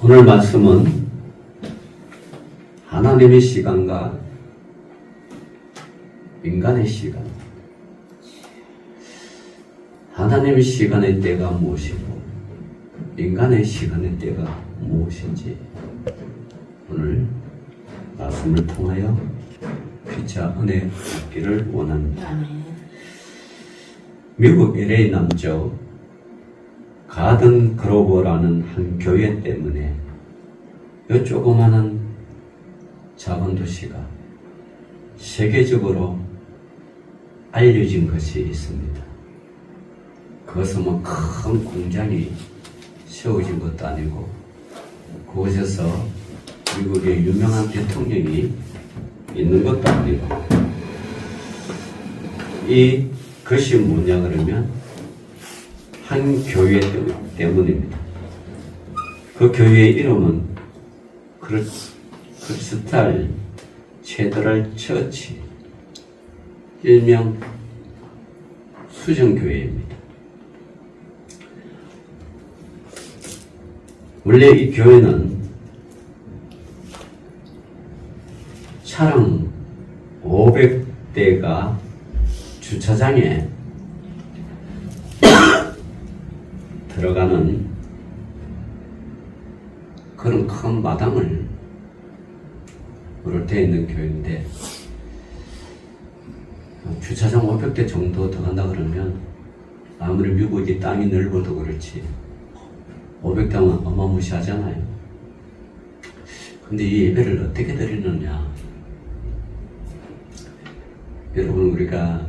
오늘 말씀은 하나님의 시간과 인간의 시간, 하나님의 시간의 때가 무엇이고 인간의 시간의 때가 무엇인지 오늘 말씀을 통하여 피차 은혜 받기를 원합니다. 미국 LA 남쪽 가든 그로버라는 한 교회 때문에 이 조그마한 작은 도시가 세계적으로 알려진 것이 있습니다. 그것은 뭐 큰 공장이 세워진 것도 아니고 그곳에서 미국의 유명한 대통령이 있는 것도 아니고 이 것이 뭐냐 그러면 한 교회 때문입니다. 그 교회의 이름은 크리스탈 체더럴 처치, 일명 수정교회입니다. 원래 이 교회는 차량 500대가 주차장에 들어가는 그런 큰 마당을 되어 있는 교회인데, 주차장 500대 정도 들어간다 그러면 아무리 미국이 땅이 넓어도 그렇지 500대면 어마무시하잖아요. 근데 이 예배를 어떻게 드리느냐, 여러분, 우리가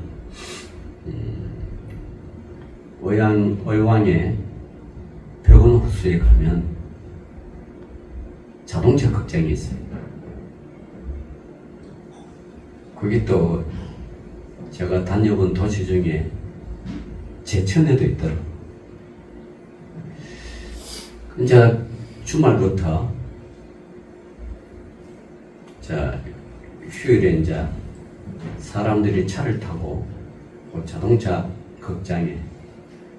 의왕의 벽원 호수에 가면 자동차 극장이 있어요. 거기 또 제가 다녀본 도시 중에 제천에도 있더라고요. 이제 주말부터 휴일에 이제 사람들이 차를 타고 그 자동차 극장에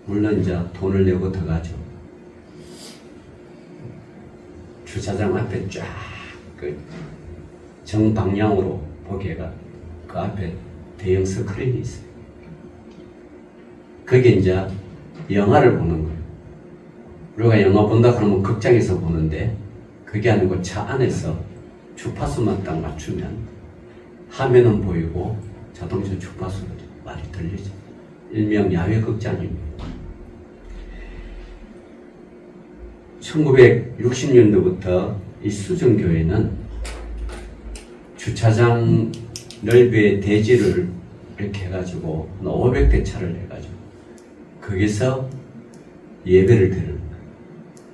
물론 이제 돈을 내고 들어가죠. 주차장 앞에 쫙 그 정방향으로 보게가 그 앞에 대형 스크린이 있어요. 그게 이제 영화를 보는 거예요. 우리가 영화 본다 그러면 극장에서 보는데 그게 아니고 차 안에서 주파수만 딱 맞추면 화면은 보이고 자동차 주파수가 많이 들리죠. 일명 야외 극장입니다. 1960년도부터 이 수정교회는 주차장 넓이의 대지를 이렇게 해가지고 500대 차를 해가지고 거기서 예배를 드리는 거예요.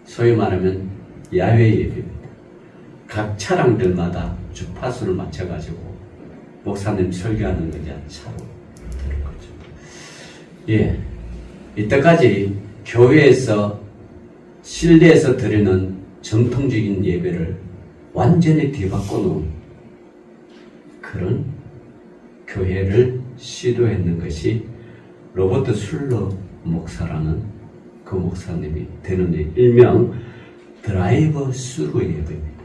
소위 말하면 야외 예배입니다. 각 차량들마다 주파수를 맞춰가지고 목사님 설교하는 거냐 차로 들을 거죠. 예, 이때까지 교회에서 실내에서 드리는 전통적인 예배를 완전히 뒤바꿔 놓은 그런 교회를 시도했는 것이 로버트 슐러 목사라는 그 목사님이 되는 일명 드라이브 스루 예배입니다.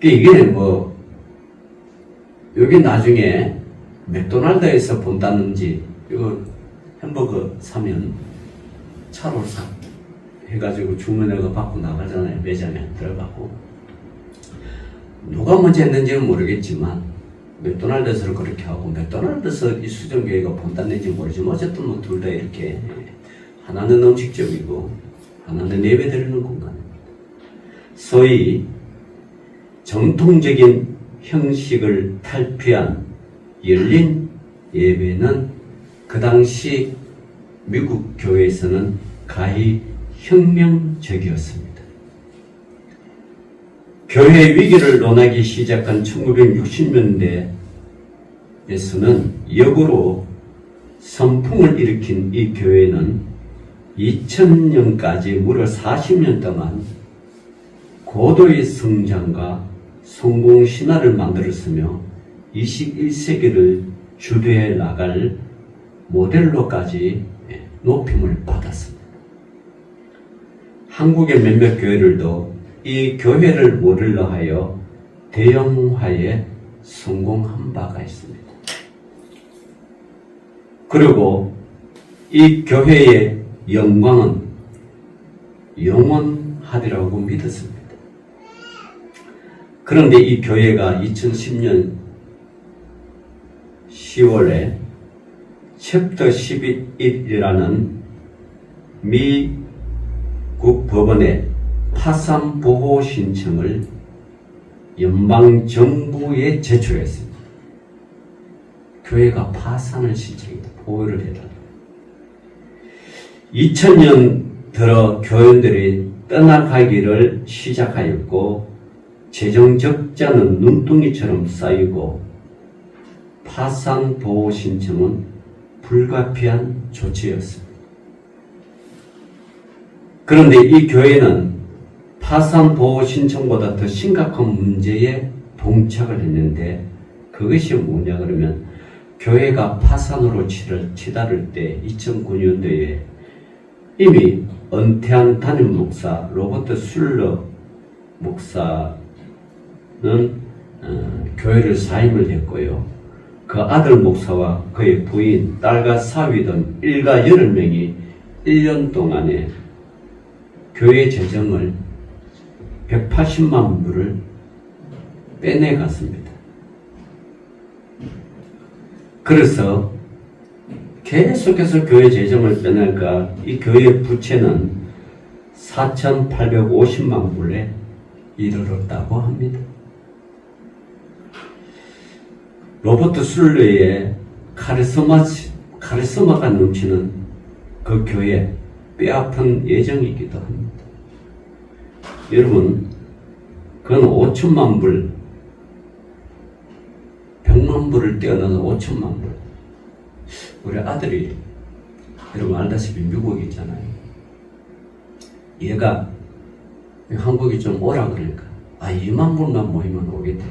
이게 뭐 여기 나중에 맥도날드에서 본다는지 이거 햄버거 사면 차로 해가지고 주문해서 받고 나가잖아요. 매장에 들어가고 누가 먼저 했는지는 모르겠지만 맥도날드에서 그렇게 하고 맥도날드에서 이 수정교회가 본다는지 모르지만 어쨌든 뭐 둘 다 이렇게 하나는 음식점이고 하나는 예배 드리는 공간입니다. 소위 정통적인 형식을 탈피한 열린 예배는 그 당시 미국 교회에서는 가히 혁명적이었습니다. 교회 위기를 논하기 시작한 1960년대에서는 역으로 선풍을 일으킨 이 교회는 2000년까지 무려 40년 동안 고도의 성장과 성공 신화를 만들었으며 21세기를 주도해 나갈 모델로까지 높임을 받았습니다. 한국의 몇몇 교회들도 이 교회를 모델로 하여 대형화에 성공한 바가 있습니다. 그리고 이 교회의 영광은 영원하리라고 믿었습니다. 그런데 이 교회가 2010년 10월에 챕터 11이라는 미국 법원에 파산 보호 신청을 연방 정부에 제출했습니다. 교회가 파산을 신청했다. 보호를 해달라. 2000년 들어 교인들이 떠나가기를 시작하였고 재정 적자는 눈덩이처럼 쌓이고 파산 보호 신청은 불가피한 조치였습니다. 그런데 이 교회는 파산 보호 신청보다 더 심각한 문제에 동착을 했는데 그것이 뭐냐 그러면 교회가 파산으로 치달을 때 2009년도에 이미 은퇴한 담임 목사 로버트 술러 목사는 교회를 사임을 했고요. 그 아들 목사와 그의 부인, 딸과 사위 등 일가 8명이 1년 동안에 교회 재정을 180만 불을 빼내갔습니다. 그래서 계속해서 교회 재정을 빼내니까 이 교회 부채는 4,850만 불에 이르렀다고 합니다. 로버트 술러의 카리스마가 넘치는 그 교회 뼈아픈 예정이기도 합니다. 여러분, 그건 5천만 불, 100만 불을 뛰어넘는 5천만 불. 우리 아들이 여러분 알다시피 미국에 있잖아요. 얘가 한국에 좀 오라 그러니까 2만 불만 모이면 오겠대.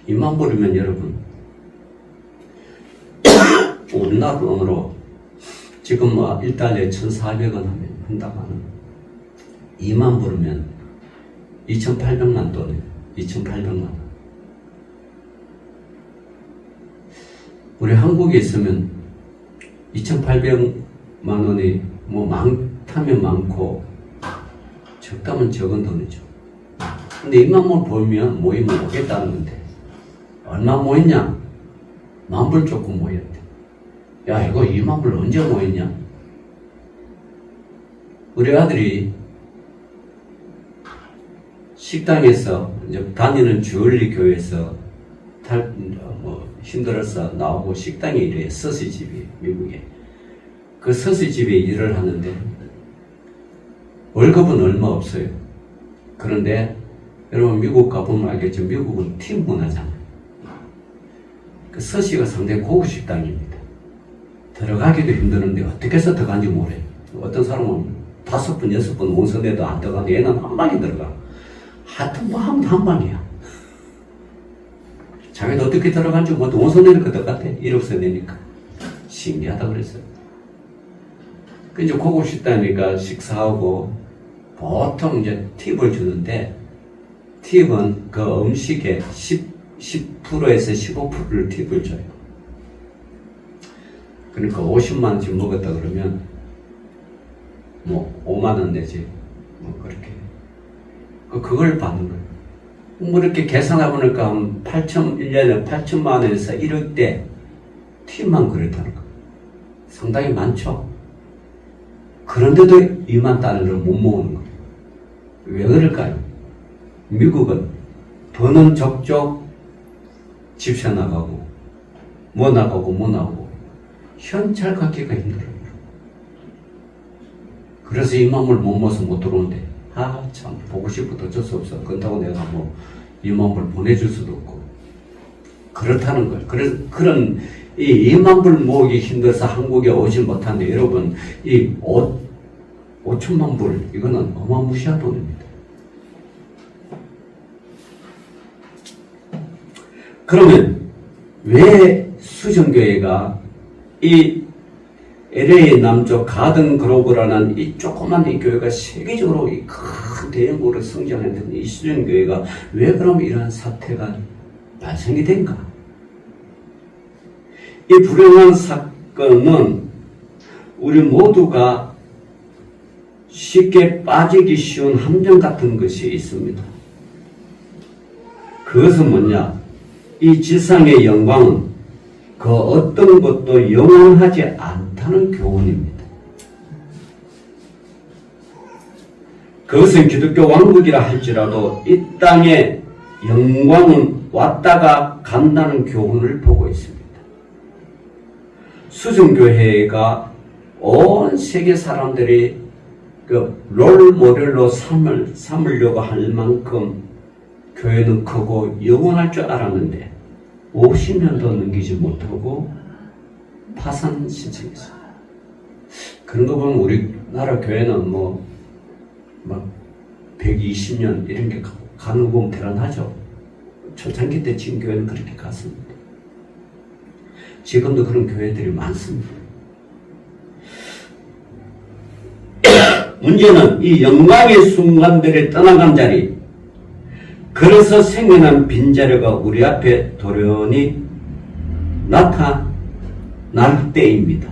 2만 불이면 여러분 우리나라 돈으로 지금 뭐 1달러에 1,400원 한다가는 2만 불이면 2,800만 돈이에요. 2,800만 원. 우리 한국에 있으면 2,800만 원이 뭐 많다면 많고 적다면 적은 돈이죠. 근데 2만 불 보이면 모이면 오겠다는 건데 얼마 모였냐? 10,000불 조금 모였대. 야, 이거 2만 불 언제 모였냐? 우리 아들이 식당에서 이제 다니는 주얼리 교회에서 힘들어서 나오고 식당에 일해요. 서시집이 미국에. 그 서시집에 일을 하는데 월급은 얼마 없어요. 그런데 여러분 미국 가보면 알겠죠. 미국은 팀 문화잖아요. 그 서시가 상당히 고급 식당입니다. 들어가기도 힘드는데 어떻게 해서 들어간지 모르요. 어떤 사람은 5번, 6번 원서내도 안 들어가는데 얘는 한 방에 들어가. 하여튼 뭐 하면 한 방이야. 자기도 어떻게 들어간지 뭐 원서내는 것 같아. 1억서 내니까. 신기하다 그랬어요. 그 이제 고급 식당이니까 식사하고 보통 이제 팁을 주는데 팁은 그 음식의 10%에서 15%를 팁을 줘요. 그러니까 50만 원씩 먹었다 그러면 뭐 5만 원 내지 뭐 그렇게 그걸 받는 거예요. 뭐 이렇게 계산해보니까 1년에 8천만 원에서 1억대 팁만 그랬다는 거예요. 상당히 많죠. 그런데도 2만 달러를 못 모으는 거예요. 왜 그럴까요? 미국은 버는 족족 집세 나가고 뭐 나가고 현찰 갖기가 힘들어요. 그래서 2만 불 못 모아서 못 들어오는데 참 보고 싶어도 어쩔 수 없어. 그렇다고 내가 뭐 2만 불 보내줄 수도 없고 그렇다는 거예요. 그래서 그런 이 2만 불 모으기 힘들어서 한국에 오지 못하는데 여러분 이 5천만 불 이거는 어마무시한 돈입니다. 그러면 왜 수정교회가 이 LA 남쪽 가든 그로브라는 이 조그만 이 교회가 세계적으로 이 큰 대형으로 성장했던 이 수준 교회가 왜 그럼 이러한 사태가 발생이 된가? 이 불행한 사건은 우리 모두가 쉽게 빠지기 쉬운 함정 같은 것이 있습니다. 그것은 뭐냐? 이 지상의 영광은 그 어떤 것도 영원하지 않다는 교훈입니다. 그것은 기독교 왕국이라 할지라도 이 땅의 영광은 왔다가 간다는 교훈을 보고 있습니다. 수준교회가 온 세계 사람들이 그 롤 모델로 삼으려고 할 만큼 교회는 크고 영원할 줄 알았는데 50년도 넘기지 못하고 파산 신청했어요. 그런 거 보면 우리나라 교회는 막 120년 이런 게 가는 거 보면 대단하죠. 초창기 때 지금 교회는 그렇게 갔습니다. 지금도 그런 교회들이 많습니다. 문제는 이 영광의 순간들의 떠나간 자리, 그래서 생겨난 빈자리가 우리 앞에 돌연히 나타날 때입니다.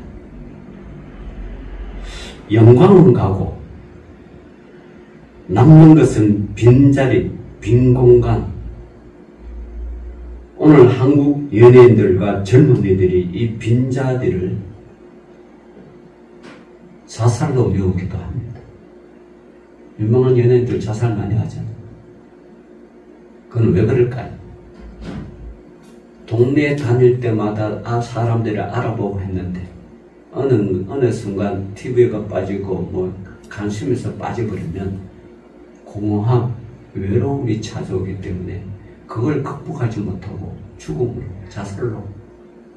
영광은 가고 남는 것은 빈자리, 빈 공간. 오늘 한국 연예인들과 젊은이들이 이 빈자리를 자살로 메우기도 합니다. 유명한 연예인들 자살 많이 하잖아요. 그건 왜 그럴까요? 동네에 다닐 때마다 사람들이 알아보고 했는데 어느 순간 TV가 빠지고 관심에서 빠져버리면 공허함, 외로움이 찾아오기 때문에 그걸 극복하지 못하고 죽음으로, 자살로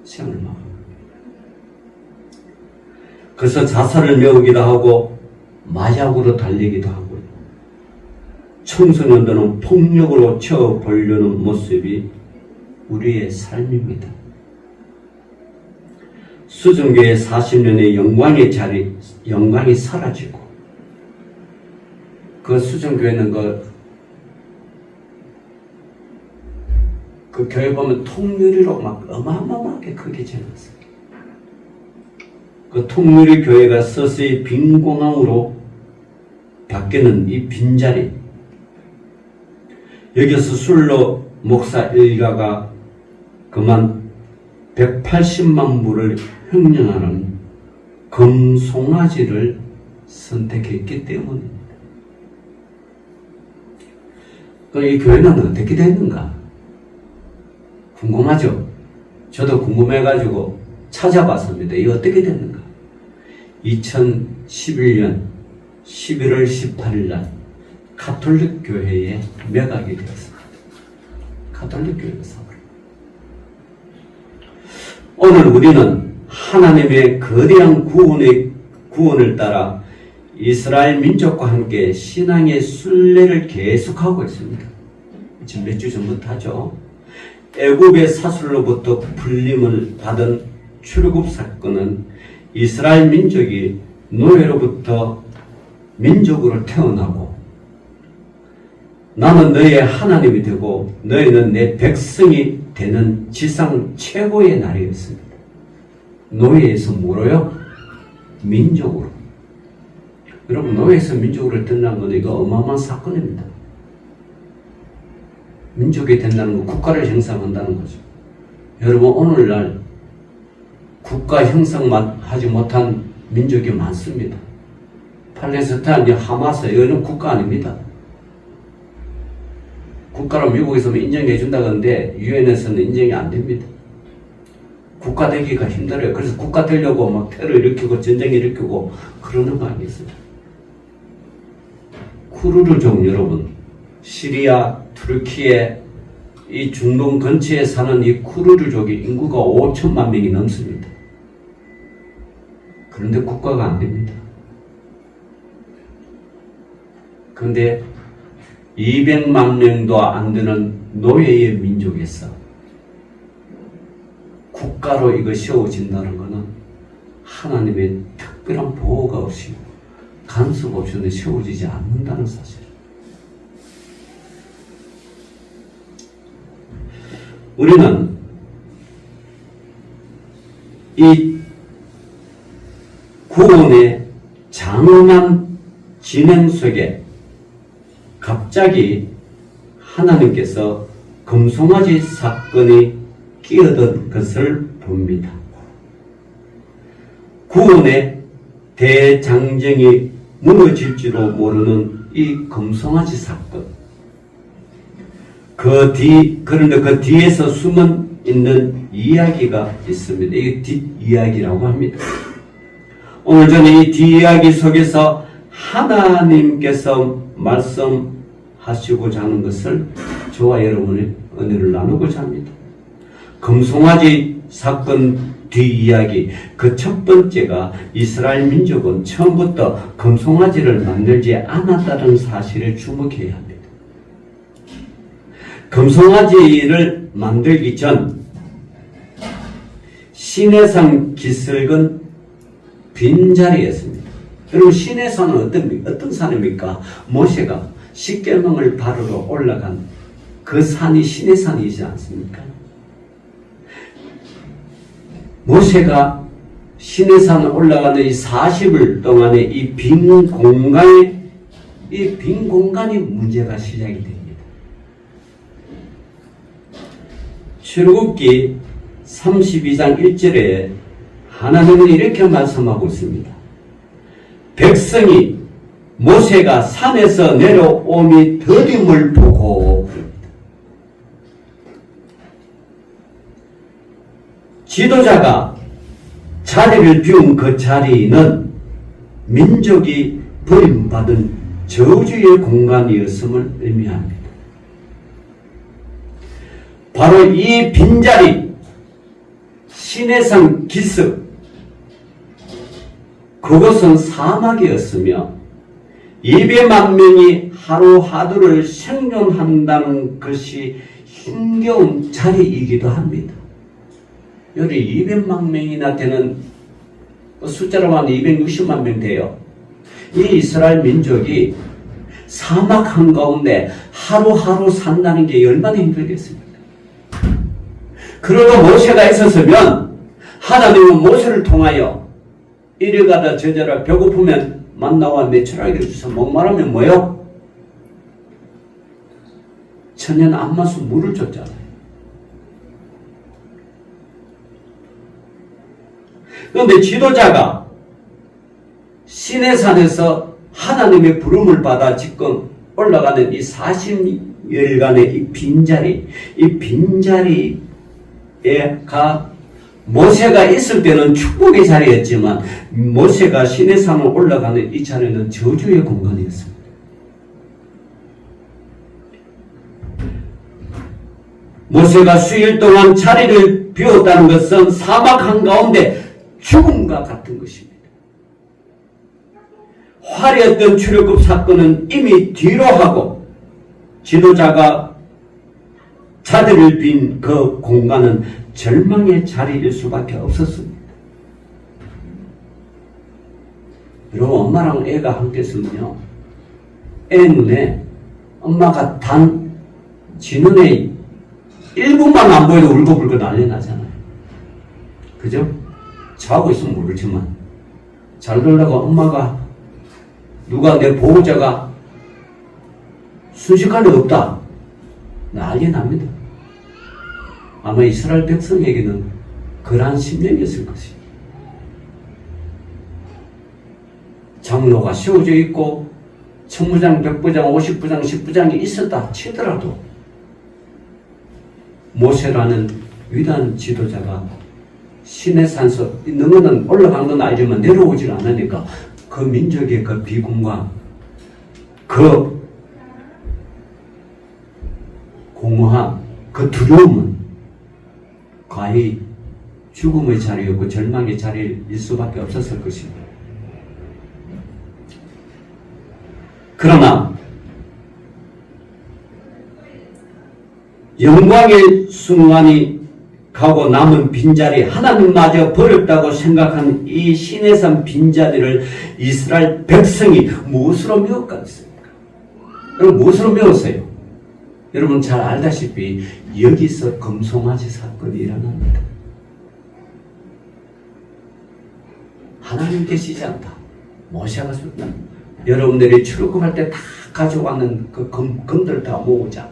생을 마감합니다. 그래서 자살을 메우기도 하고 마약으로 달리기도 하고요. 청소년들은 폭력으로 채워보려는 모습이 우리의 삶입니다. 수준교회 40년의 영광이 사라지고 그 수준교회는 그 교회 보면 통유리로 막 어마어마하게 크게 지어놨어요. 그 통유리 교회가 서서히 빈 공항으로 바뀌는 이 빈자리, 여기서 술로 목사 일가가 그만 180만 불을 횡령하는 금송아지를 선택했기 때문입니다. 그럼 이 교회는 어떻게 됐는가? 궁금하죠? 저도 궁금해가지고 찾아봤습니다. 이게 어떻게 됐는가? 2011년 11월 18일 날 가톨릭 교회에 매각이 되었습니다. 가톨릭 교회가 사버려요. 오늘 우리는 하나님의 거대한 구원을 따라 이스라엘 민족과 함께 신앙의 순례를 계속하고 있습니다. 지금 몇 주 전부터 하죠. 애굽의 사슬로부터 불림을 받은 출애굽 사건은 이스라엘 민족이 노예로부터 민족으로 태어나고 나는 너희의 하나님이 되고 너희는 내 백성이 되는 지상 최고의 날이었습니다. 노예에서 뭐로요? 민족으로. 여러분, 노예에서 민족으로 된다는 건 이거 어마어마한 사건입니다. 민족이 된다는 건 국가를 형성한다는 거죠. 여러분, 오늘날 국가 형성하지 못한 민족이 많습니다. 팔레스타인, 하마스, 이거는 국가 아닙니다. 국가로 미국에서는 인정해 준다던데 유엔에서는 인정이 안 됩니다. 국가 되기가 힘들어요. 그래서 국가 되려고 막 테러 일으키고 전쟁 일으키고 그러는 거 아니겠어요? 쿠르르족 여러분, 시리아, 투르키에 이 중동 근처에 사는 이 쿠르르족이 인구가 5천만 명이 넘습니다. 그런데 국가가 안 됩니다. 그런데 200만 명도 안 되는 노예의 민족에서 국가로 이거 세워진다는 것은 하나님의 특별한 보호가 없이 간섭 없이는 세워지지 않는다는 사실. 우리는 이 구원의 장엄한 진행 속에 갑자기 하나님께서 금송아지 사건이 끼어든 것을 봅니다. 구원의 대장정이 무너질지도 모르는 이 금송아지 사건. 그런데 그 뒤에서 숨은 있는 이야기가 있습니다. 이게 뒷이야기라고 합니다. 오늘 저는 이 뒷이야기 속에서 하나님께서 말씀하시고자 하는 것을 저와 여러분의 은혜를 나누고자 합니다. 금송아지 사건 뒷이야기, 그 첫 번째가 이스라엘 민족은 처음부터 금송아지를 만들지 않았다는 사실에 주목해야 합니다. 금송아지를 만들기 전 시내산 기슭은 빈자리였습니다. 여러분, 시내산은 어떤 산입니까? 모세가 십계명을 바르러 올라간 그 산이 시내산이지 않습니까? 모세가 시내산 올라가는 이 40일 동안의 이 빈 공간이 문제가 시작이 됩니다. 출애굽기 32장 1절에 하나님은 이렇게 말씀하고 있습니다. 백성이 모세가 산에서 내려오미 더딤을 보고 지도자가 자리를 비운 그 자리는 민족이 버림받은 저주의 공간이었음을 의미합니다. 바로 이 빈자리, 시내산 기슭, 그것은 사막이었으며 200만 명이 하루하루를 생존한다는 것이 힘겨운 자리이기도 합니다. 여기 200만 명이나 되는 숫자로 하면 260만 명 돼요. 이 이스라엘 민족이 사막 한가운데 하루하루 산다는 게 얼마나 힘들겠습니까? 그러고 모세가 있었으면 하나님은 모세를 통하여 이리 가다 저저라 배고프면 만나와 메추라기를 주셔서 목마르면 뭐요? 천년 안마수 물을 줬잖아요. 그런데 지도자가 시내산에서 하나님의 부름을 받아 지금 올라가는 이 40일간의 이 빈자리가 모세가 있을 때는 축복의 자리였지만 모세가 시내산을 올라가는 이 자리는 저주의 공간이었습니다. 모세가 수일 동안 자리를 비웠다는 것은 사막 한가운데 죽음과 같은 것입니다. 화려했던 출애굽 사건은 이미 뒤로 하고 지도자가 자리를 빈 그 공간은 절망의 자리일 수밖에 없었습니다. 여러분, 엄마랑 애가 함께 있으면요, 애 눈에 엄마가 지 눈에 1분만 안 보여도 울고불고 난리 나잖아요. 그죠? 자고 있으면 모르지만 잘 놀다가 엄마가 누가 내 보호자가 순식간에 없다 난리 납니다. 아마 이스라엘 백성에게는 그러한 심령이었을 것입니다. 장로가 세워져 있고 천부장, 백부장, 50부장, 10부장이 있었다 치더라도 모세라는 위대한 지도자가 시내산서 너는 올라간 건 알지만 내려오질 않으니까 그 민족의 그 비공과 그 공허함, 그 두려움은 거의 죽음의 자리였고 절망의 자리일 수밖에 없었을 것입니다. 그러나 영광의 순간이 가고 남은 빈자리, 하나님마저 버렸다고 생각한 이 시내산 빈자리를 이스라엘 백성이 무엇으로 메웠겠습니까? 여러분, 무엇으로 메웠어요? 여러분 잘 알다시피 여기서 금송아지 사건이 일어납니다. 하나님 계시지 않다. 모세가 줬다. 여러분들이 출애굽할 때 다 가져가는 그 금들 다 모으자.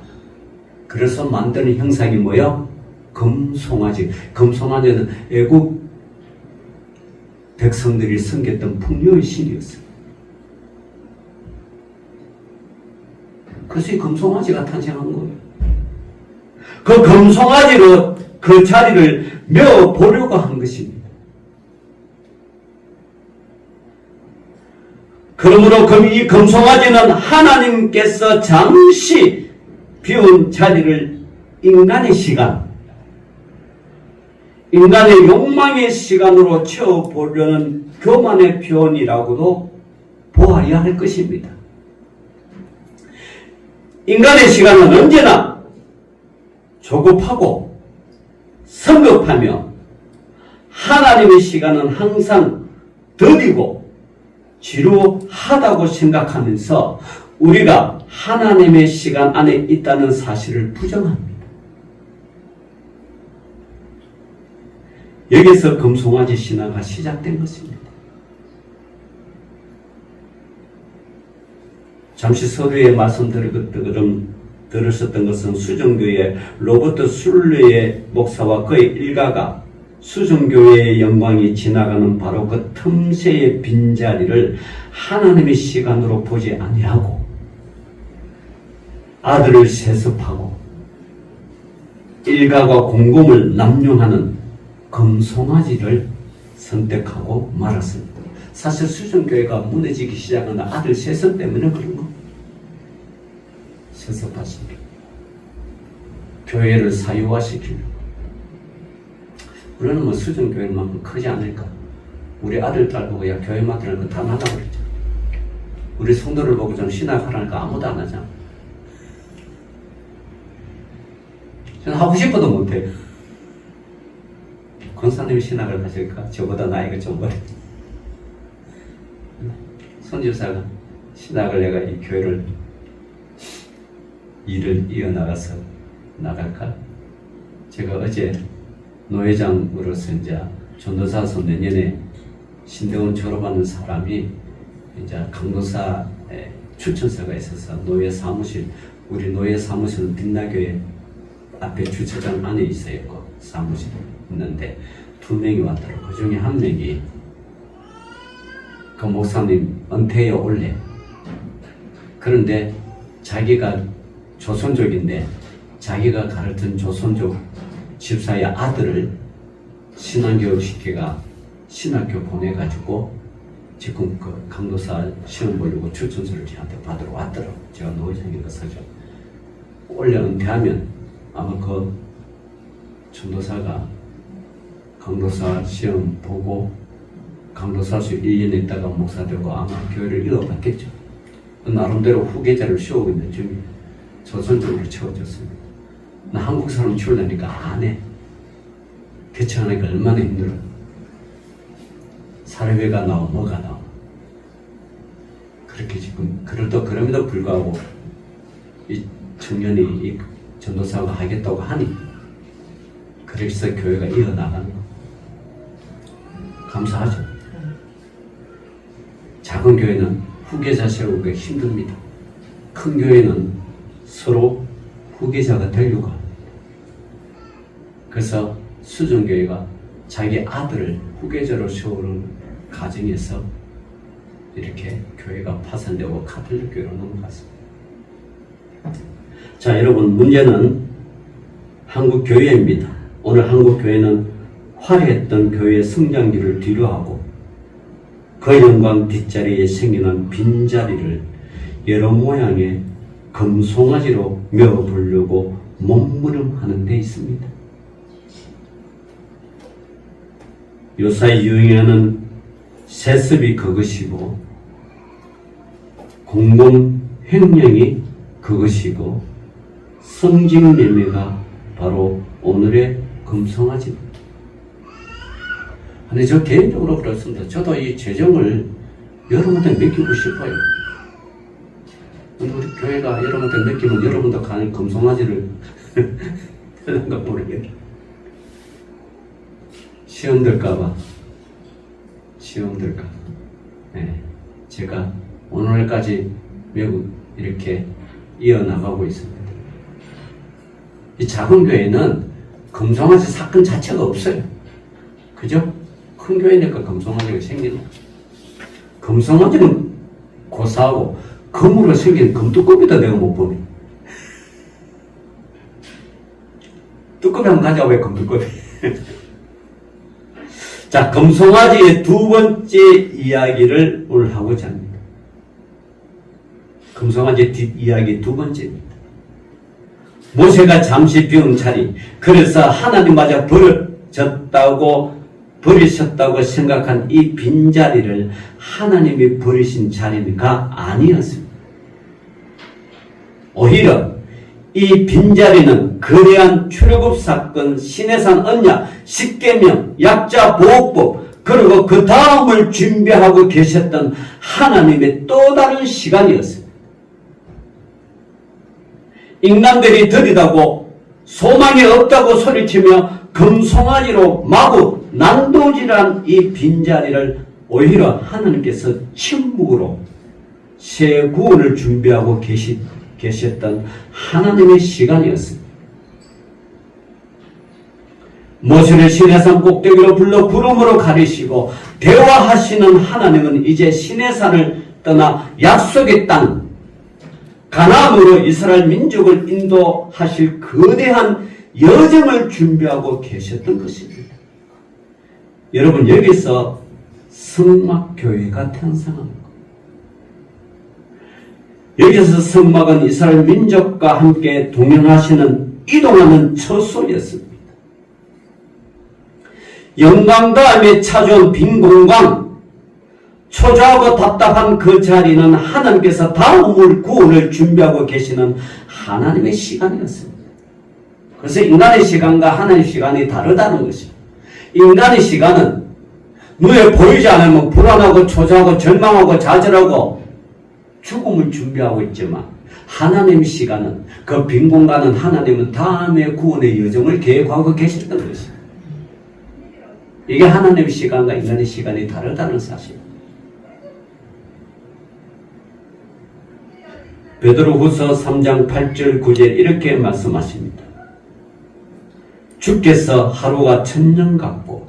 그래서 만드는 형상이 뭐야? 금송아지. 금송아지는 애국 백성들이 섬겼던 풍요의 신이었어요. 그래서 이 금송아지가 탄생한 거예요. 그 금송아지로 그 자리를 메워보려고 한 것입니다. 그러므로 이 금송아지는 하나님께서 잠시 비운 자리를 인간의 시간, 인간의 욕망의 시간으로 채워보려는 교만의 표현이라고도 보아야 할 것입니다. 인간의 시간은 언제나 조급하고 성급하며 하나님의 시간은 항상 더디고 지루하다고 생각하면서 우리가 하나님의 시간 안에 있다는 사실을 부정합니다. 여기서 금송아지 신화가 시작된 것입니다. 잠시 서두에 들었었던 것은 수정교회 로버트 술레의 목사와 그의 일가가 수정교회의 영광이 지나가는 바로 그 틈새의 빈자리를 하나님의 시간으로 보지 아니하고 아들을 세습하고 일가가 공공을 남용하는 금송아지를 선택하고 말았습니다. 사실 수정교회가 무너지기 시작한 아들 세습 때문에 그런 거. 세습하십니다. 교회를 사유화시키려고. 우리는 뭐 수정교회만큼 크지 않을까. 우리 아들, 딸 보고 야 교회 맡으라는 거 다 나가버렸죠. 우리 성도를 보고 좀 신학하라니까 아무도 안 하잖아. 저는 하고 싶어도 못해요. 권사님이 신학을 하실까? 저보다 나이가 좀 어려. 손집사가 신학을 내가 이 교회를 일을 이어나가서 나갈까? 제가 어제 노회장으로서 이제 전도사서 내년에 신대원 졸업하는 사람이 이제 강도사에 추천서가 있어서 노예 사무실, 우리 노예 사무실은 빛나교회 앞에 주차장 안에 있어요. 그 사무실 있는데 2명이 왔더라고요. 그 중에 1명이 그 목사님 은퇴에 올래. 그런데 자기가 조선족인데 자기가 가르친 조선족 집사의 아들을 신앙교육 시키가 신학교 보내가지고 지금 그 강도사 시험 보려고 추천서를 저한테 받으러 왔더라고요. 제가 노회장인 거 서죠. 원래 은퇴하면 아마 그 전도사가 강도사 시험 보고 강도사수 1년 있다가 목사 되고 아마 교회를 이어받겠죠. 나름대로 후계자를 씌우고 있는 중에 조선족으로 채워졌습니다. 나 한국 사람 키우려니까 안 해. 개척하니까 얼마나 힘들어. 사례회가 나와 뭐가 나와. 그렇게 지금 그럼에도 불구하고 이 청년이 이 전도사가 하겠다고 하니 그래서 교회가 이어나가는 거 감사하죠. 작은 교회는 후계자 세우기가 힘듭니다. 큰 교회는 서로 후계자가 되려고 합니다. 그래서 수정교회가 자기 아들을 후계자로 세우는 과정에서 이렇게 교회가 파산되고 카톨릭 교회로 넘어갔습니다. 자, 여러분, 문제는 한국 교회입니다. 오늘 한국 교회는 화려했던 교회의 성장기를 뒤로하고 그 영광 뒷자리에 생겨난 빈자리를 여러 모양의 금송아지로 메워보려고 몸부림하는 데 있습니다. 요사이 유행하는 세습이 그것이고 공공횡령이 그것이고 성직매매가 바로 오늘의 금송아지입니다. 근데 저 개인적으로 그렇습니다. 저도 이 재정을 여러분한테 맡기고 싶어요. 근데 우리 교회가 여러분한테 맡기면 여러분도 가는 금송아지를 하는가 모르겠네. 시험 들까봐. 네. 제가 오늘까지 매우 이렇게 이어나가고 있습니다. 이 작은 교회는 금송아지 사건 자체가 없어요. 그죠? 큰 교회니까 금송아지가 생기는 거죠. 금송아지는 고사하고 금으로 생긴 금뚜껑이다 내가 못 보네. 뚜껑이 한번 가져와 왜 금뚜껑이. 자, 금송아지의 두 번째 이야기를 오늘 하고자 합니다. 금송아지 뒷이야기 두 번째입니다. 모세가 잠시 비운 자리, 그래서 하나님마저 버리셨다고 생각한 이 빈자리를 하나님이 버리신 자리가 아니었습니다. 오히려 이 빈자리는 거대한 출애굽 사건, 시내산 언약, 십계명, 약자 보호법, 그리고 그 다음을 준비하고 계셨던 하나님의 또 다른 시간이었습니다. 인간들이 들이다고 소망이 없다고 소리치며 금송아지로 마구 난도질한 이 빈자리를 오히려 하나님께서 침묵으로 새 구원을 준비하고 계셨던 하나님의 시간이었습니다. 모세를 시내산 꼭대기로 불러 구름으로 가리시고 대화하시는 하나님은 이제 시내산을 떠나 약속의 땅 가나안으로 이스라엘 민족을 인도하실 거대한 여정을 준비하고 계셨던 것입니다. 여러분, 여기서 성막교회가 탄생합니다. 여기서 성막은 이스라엘 민족과 함께 동행하시는 이동하는 처소였습니다. 영광 다음에 찾아온 빈 공간, 초조하고 답답한 그 자리는 하나님께서 다음을 구원을 준비하고 계시는 하나님의 시간이었습니다. 그래서 인간의 시간과 하나님의 시간이 다르다는 것입니다. 인간의 시간은 눈에 보이지 않으면 불안하고 초조하고 절망하고 좌절하고 죽음을 준비하고 있지만 하나님의 시간은 그 빈 공간은 하나님은 다음의 구원의 여정을 계획하고 계셨던 것입니다. 이게 하나님의 시간과 인간의 시간이 다르다는 사실입니다. 베드로후서 3장 8절 9절 이렇게 말씀하십니다. 주께서 하루가 천년 같고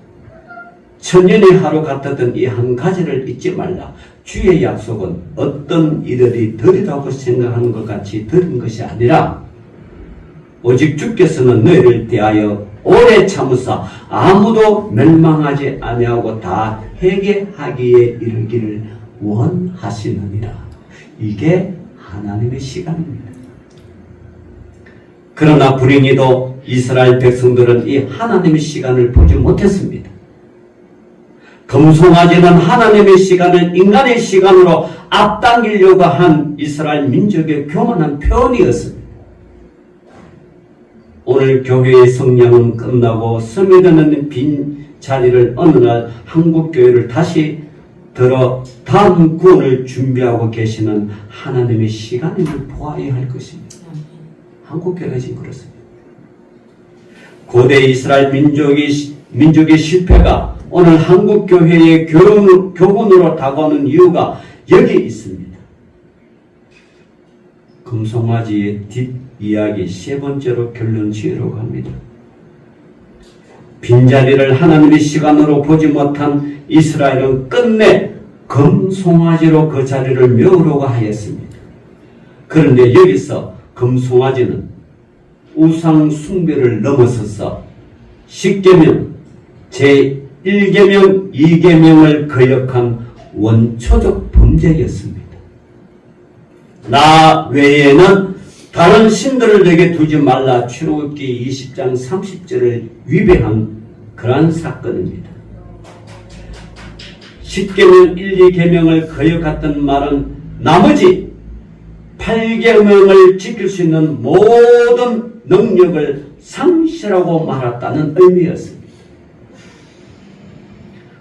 천년이 하루 같았던 이 한 가지를 잊지 말라. 주의 약속은 어떤 이들이 더디다고 생각하는 것 같이 더딘 것이 아니라 오직 주께서는 너희를 대하여 오래 참으사 아무도 멸망하지 아니하고 다 회개하기에 이르기를 원하시느니라. 이게 하나님의 시간입니다. 그러나 불행히도 이스라엘 백성들은 이 하나님의 시간을 보지 못했습니다. 금송아지는 하나님의 시간을 인간의 시간으로 앞당기려고 한 이스라엘 민족의 교만한 표현이었습니다. 오늘 교회의 성령은 끝나고 스며드는 빈 자리를 어느 날 한국교회를 다시 들어 다음 구원을 준비하고 계시는 하나님의 시간임을 보아야 할 것입니다. 한국교회가 지금 그렇습니다. 고대 이스라엘 민족의 실패가 오늘 한국교회의 교훈으로 다가오는 이유가 여기 있습니다. 금송아지의 뒷이야기 세 번째로 결론 지으려고 합니다. 빈자리를 하나님의 시간으로 보지 못한 이스라엘은 끝내 금송아지로 그 자리를 메우려고 하였습니다. 그런데 여기서 금송아지는 우상 숭배를 넘어서서 십계명, 제1계명, 2계명을 거역한 원초적 범죄였습니다. 나 외에는 다른 신들을 내게 두지 말라. 출애굽기 20장 30절을 위배한 그러한 사건입니다. 십계명 1, 2계명을 거역했던 말은 나머지 8계명을 지킬 수 있는 모든 능력을 상실하고 말았다는 의미였습니다.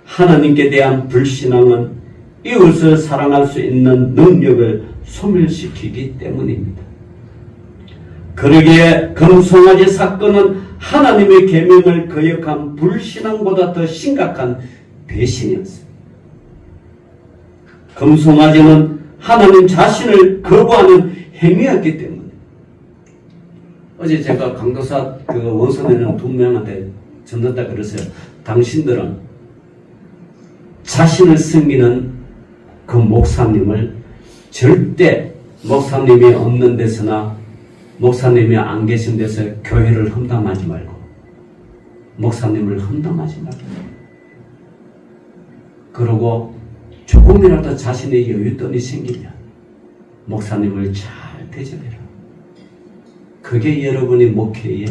하나님께 대한 불신앙은 이웃을 사랑할 수 있는 능력을 소멸시키기 때문입니다. 그러기에 금송아지 사건은 하나님의 계명을 거역한 불신앙보다 더 심각한 배신이었습니다. 금송아지는 하나님 자신을 거부하는 행위였기 때문에 어제 제가 강도사 원소되는 두 명한테 전했다 그랬어요. 당신들은 자신을 섬기는 그 목사님을 절대 목사님이 없는 데서나 목사님이 안 계신 데서 교회를 험담하지 말고 목사님을 험담하지 말고 그러고 조금이라도 자신의 여윳돈이 생기면 목사님을 잘 대접해라. 그게 여러분의 목회에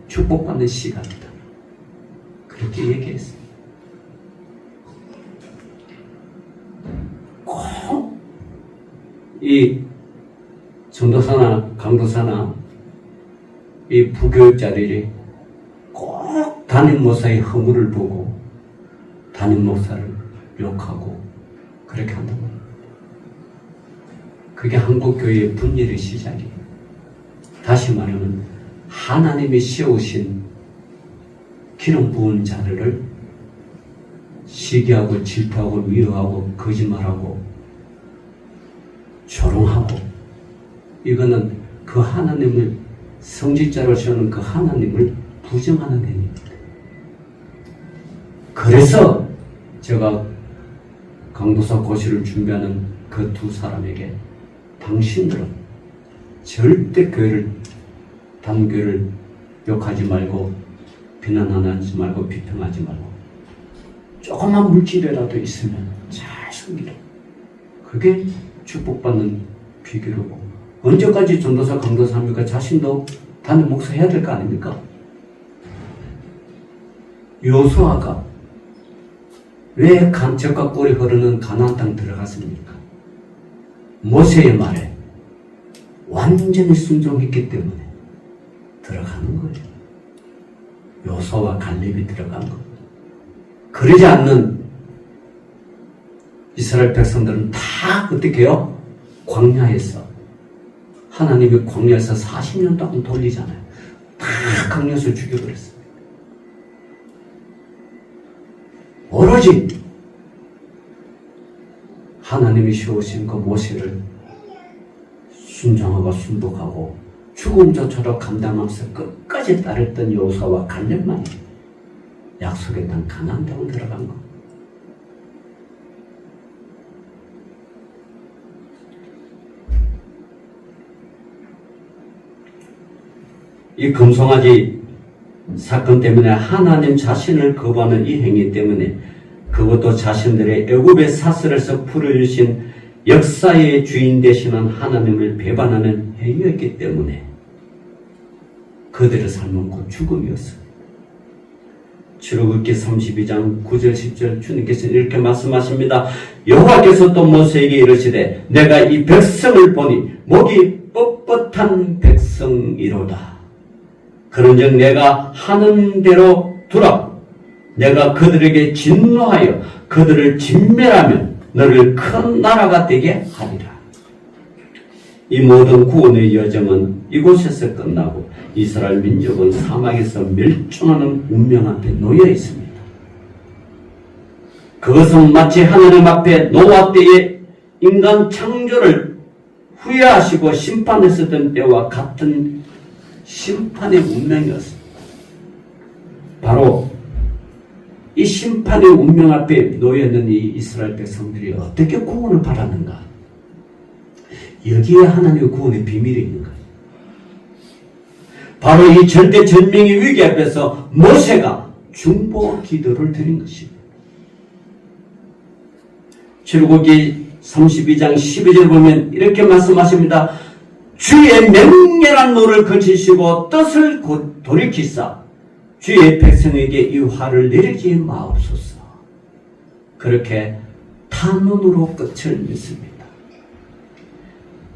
축복받는 시간이다. 그렇게 얘기했어요. 꼭 이 전도사나 강도사나 이 부교육자들이 꼭 담임 목사의 허물을 보고 담임 목사를 욕하고 그렇게 한단 말이에요. 그게 한국교회의 분열의 시작이에요. 다시 말하면 하나님이 세우신 기름 부은 자들을 시기하고 질투하고 위로하고 거짓말하고 조롱하고 이거는 그 하나님을 성직자로 세우는 그 하나님을 부정하는 행위입니다. 그래서 제가 강도사 고시를 준비하는 그 두 사람에게 당신들은 절대 단교회를 욕하지 말고 비난하지 말고 비평하지 말고 조그만 물질이라도 있으면 잘 숨기라. 그게 축복받는 비결이고 언제까지 전도사 강도사 합니까? 자신도 담임 목사 해야 될 거 아닙니까? 여호수아가 왜 젖과 꿀이 흐르는 가나안 땅 들어갔습니까? 모세의 말에 완전히 순종했기 때문에 들어가는 거예요. 여호수아와 갈렙이 들어간 거예요. 그러지 않는 이스라엘 백성들은 다 어떻게 해요? 광야에서 하나님이 광야에서 40년 동안 돌리잖아요. 다 광야에서 죽여버렸어요. 오로지 하나님이 세우신 그 모세를 순종하고 순복하고 죽음조차도 감당하면서 끝까지 따랐던 여호수아와 갈렙만이 약속의 땅 가나안 땅으로 들어간 거. 이 금송아지 사건 때문에 하나님 자신을 거부하는 이 행위 때문에 그것도 자신들의 애굽의 사슬에서 풀어주신 역사의 주인 되시는 하나님을 배반하는 행위였기 때문에 그들의 삶은 곧 죽음이었어요. 출애굽기 32장 9절 10절 주님께서 이렇게 말씀하십니다. 여호와께서 또 모세에게 이르시되 내가 이 백성을 보니 목이 뻣뻣한 백성이로다. 그런즉 내가 하는 대로 두라. 내가 그들에게 진노하여 그들을 진멸하며 너를 큰 나라가 되게 하리라. 이 모든 구원의 여정은 이곳에서 끝나고 이스라엘 민족은 사막에서 멸종하는 운명 앞에 놓여 있습니다. 그것은 마치 하나님 앞에 노아 때에 인간 창조를 후회하시고 심판했었던 때와 같은 심판의 운명이었습니다. 바로 이 심판의 운명 앞에 놓여있는 이 이스라엘 백성들이 어떻게 구원을 받았는가? 여기에 하나님의 구원의 비밀이 있는 거예요. 바로 이 절대절명의 위기 앞에서 모세가 중보 기도를 드린 것입니다. 출애굽기 32장 12절 보면 이렇게 말씀하십니다. 주의 맹렬한 노를 거치시고 뜻을 돌이키사 주의 백성에게 이 화를 내리지 마옵소서. 그렇게 탄원으로 끝을 맺습니다.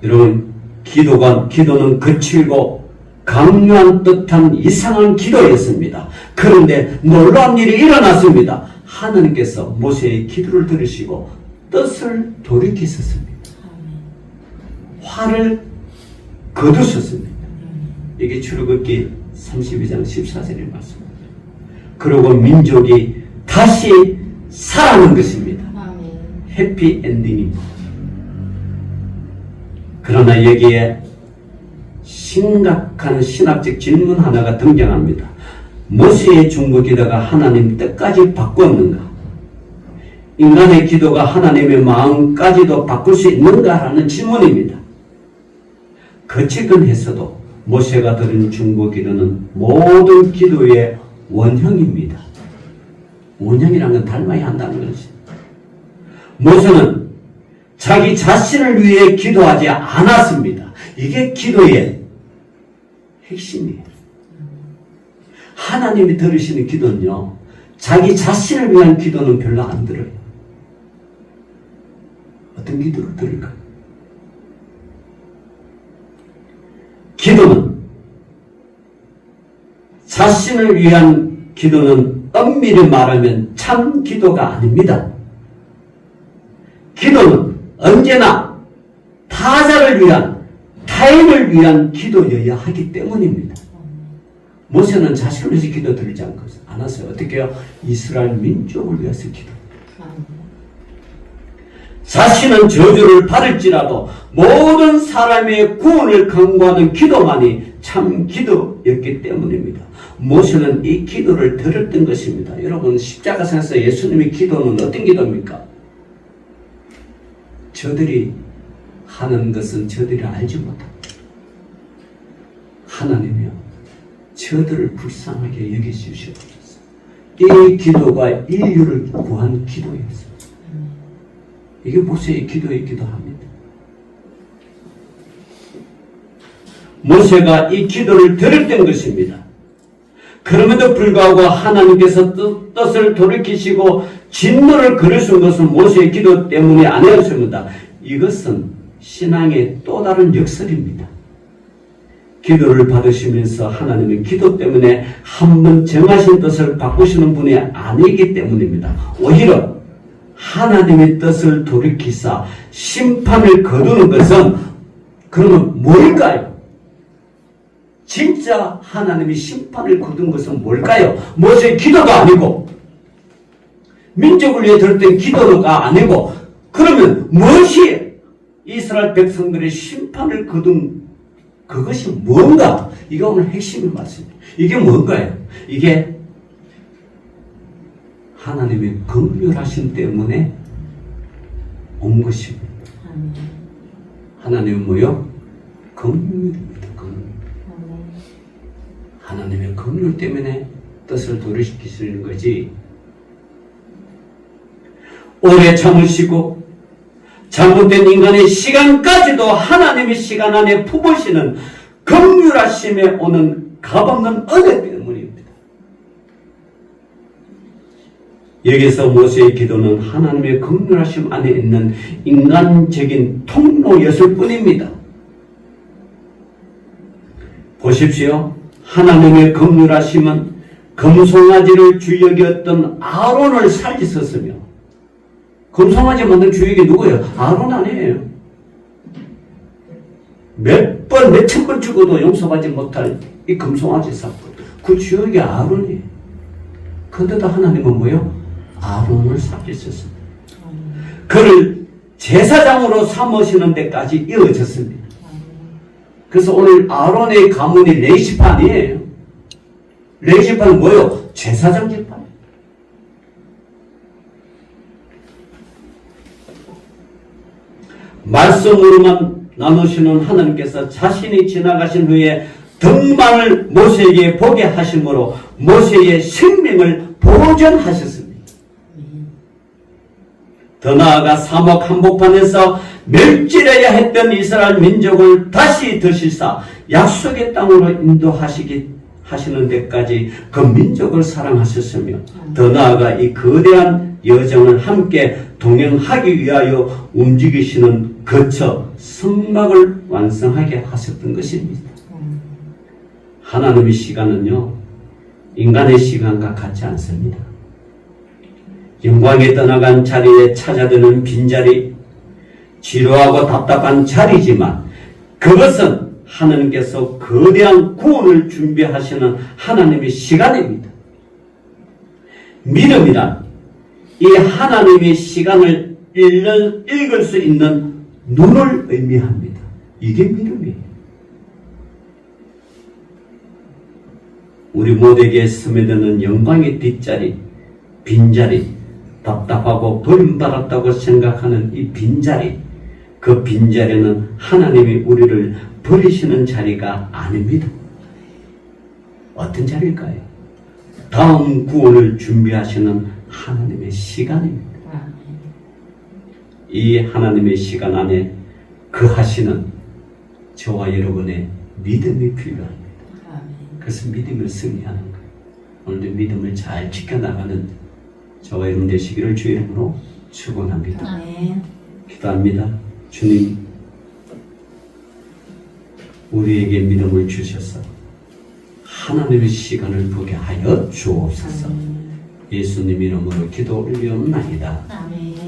여러분, 기도는 거칠고 강요한 듯한 이상한 기도였습니다. 그런데 놀라운 일이 일어났습니다. 하나님께서 모세의 기도를 들으시고 뜻을 돌이키셨습니다. 화를 거두셨습니다. 이게 출애굽기 32장 14절의 말씀입니다. 그리고 민족이 다시 살아난 것입니다. 해피 엔딩입니다. 그러나 여기에 심각한 신학적 질문 하나가 등장합니다. 모세의 중보기도가 하나님 뜻까지 바꿨는가? 인간의 기도가 하나님의 마음까지도 바꿀 수 있는가라는 질문입니다. 거치근했어도 모세가 드린 중보기도는 모든 기도의 원형입니다. 원형이라는 건 닮아야 한다는 것이. 모세는 자기 자신을 위해 기도하지 않았습니다. 이게 기도의 핵심이에요. 하나님이 들으시는 기도는요, 자기 자신을 위한 기도는 별로 안 들어요. 어떤 기도를 들을까요? 기도는, 자신을 위한 기도는 엄밀히 말하면 참 기도가 아닙니다. 기도는 언제나 타자를 위한, 타인을 위한 기도여야 하기 때문입니다. 모세는 자신을 위해서 기도 드리지 않았어요. 어떻게 해요? 이스라엘 민족을 위해서 기도. 자신은 저주를 받을지라도 모든 사람의 구원을 강구하는 기도만이 참 기도였기 때문입니다. 모세는 이 기도를 들었던 것입니다. 여러분, 십자가상에서 예수님의 기도는 어떤 기도입니까? 저들이 하는 것은 저들이 알지 못합니다. 하나님이요, 저들을 불쌍하게 여겨주시옵소서. 이 기도가 인류를 구한 기도였어요. 이게 모세의 기도이기도 합니다. 모세가 이 기도를 들었던 것입니다. 그럼에도 불구하고 하나님께서 뜻을 돌이키시고 진노를 거르신 것은 모세의 기도 때문이 아니었습니다. 이것은 신앙의 또 다른 역설입니다. 기도를 받으시면서 하나님은 기도 때문에 한번 정하신 뜻을 바꾸시는 분이 아니기 때문입니다. 오히려 하나님의 뜻을 돌이키사 심판을 거두는 것은 그러면 뭘까요? 진짜 하나님이 심판을 거둔 것은 뭘까요? 모세의 기도가 아니고 민족을 위해 드렸던 기도가 아니고 그러면 무엇이 이스라엘 백성들의 심판을 거둔 그것이 뭔가? 이게 오늘 핵심의 말씀입니다. 이게 뭔가요? 이게 하나님의 긍휼하심 때문에 온 것입니다. 하나님은 뭐요? 긍휼입니다. 긍휼. 하나님의 긍휼 때문에 뜻을 돌이키시는 거지. 오래 참으시고 잘못된 인간의 시간까지도 하나님의 시간 안에 품으시는 긍휼하심에 오는 값없는 은혜 때문입니다. 여기서 모세의 기도는 하나님의 긍휼하심 안에 있는 인간적인 통로였을 뿐입니다. 보십시오. 하나님의 긍휼하심은 금송아지를 주역이었던 아론을 살리셨으며 금송아지 만든 주역이 누구예요? 아론 아니에요. 몇 번, 몇천 번 죽어도 용서받지 못할 이 금송아지 사건. 그 주역이 아론이에요. 그런데도 하나님은 뭐예요? 아론을 살리셨습니다. 그를 제사장으로 삼으시는 데까지 이어졌습니다. 그래서 오늘 아론의 가문이 레위지판이에요. 레위지판은 뭐예요? 제사장 지판. 말씀으로만 나누시는 하나님께서 자신이 지나가신 후에 등만을 모세에게 보게 하심으로 모세의 생명을 보존하셨습니다. 더 나아가 사막 한복판에서 멸절해야 했던 이스라엘 민족을 다시 드시사 약속의 땅으로 인도하시는 데까지 그 민족을 사랑하셨으며 더 나아가 이 거대한 여정을 함께 동행하기 위하여 움직이시는 거처 성막을 완성하게 하셨던 것입니다. 하나님의 시간은요, 인간의 시간과 같지 않습니다. 영광에 떠나간 자리에 찾아드는 빈자리, 지루하고 답답한 자리지만 그것은 하나님께서 거대한 구원을 준비하시는 하나님의 시간입니다. 믿음이란 이 하나님의 시간을 읽을 수 있는 눈을 의미합니다. 이게 믿음이에요. 우리 모두에게 스며드는 영광의 뒷자리, 빈자리, 답답하고 버림받았다고 생각하는 이 빈자리, 그 빈자리는 하나님이 우리를 버리시는 자리가 아닙니다. 어떤 자리일까요? 다음 구원을 준비하시는 하나님의 시간입니다. 이 하나님의 시간 안에 거하시는 저와 여러분의 믿음이 필요합니다. 그래서 믿음을 승리하는 거예요. 오늘도 믿음을 잘 지켜나가는 저와 여러분 되시기를 주의 이름으로 축원합니다. 기도합니다. 주님, 우리에게 믿음을 주셔서 하나님의 시간을 보게 하여 주옵소서. 예수님 이름으로 기도 올리옵나이다. 아멘.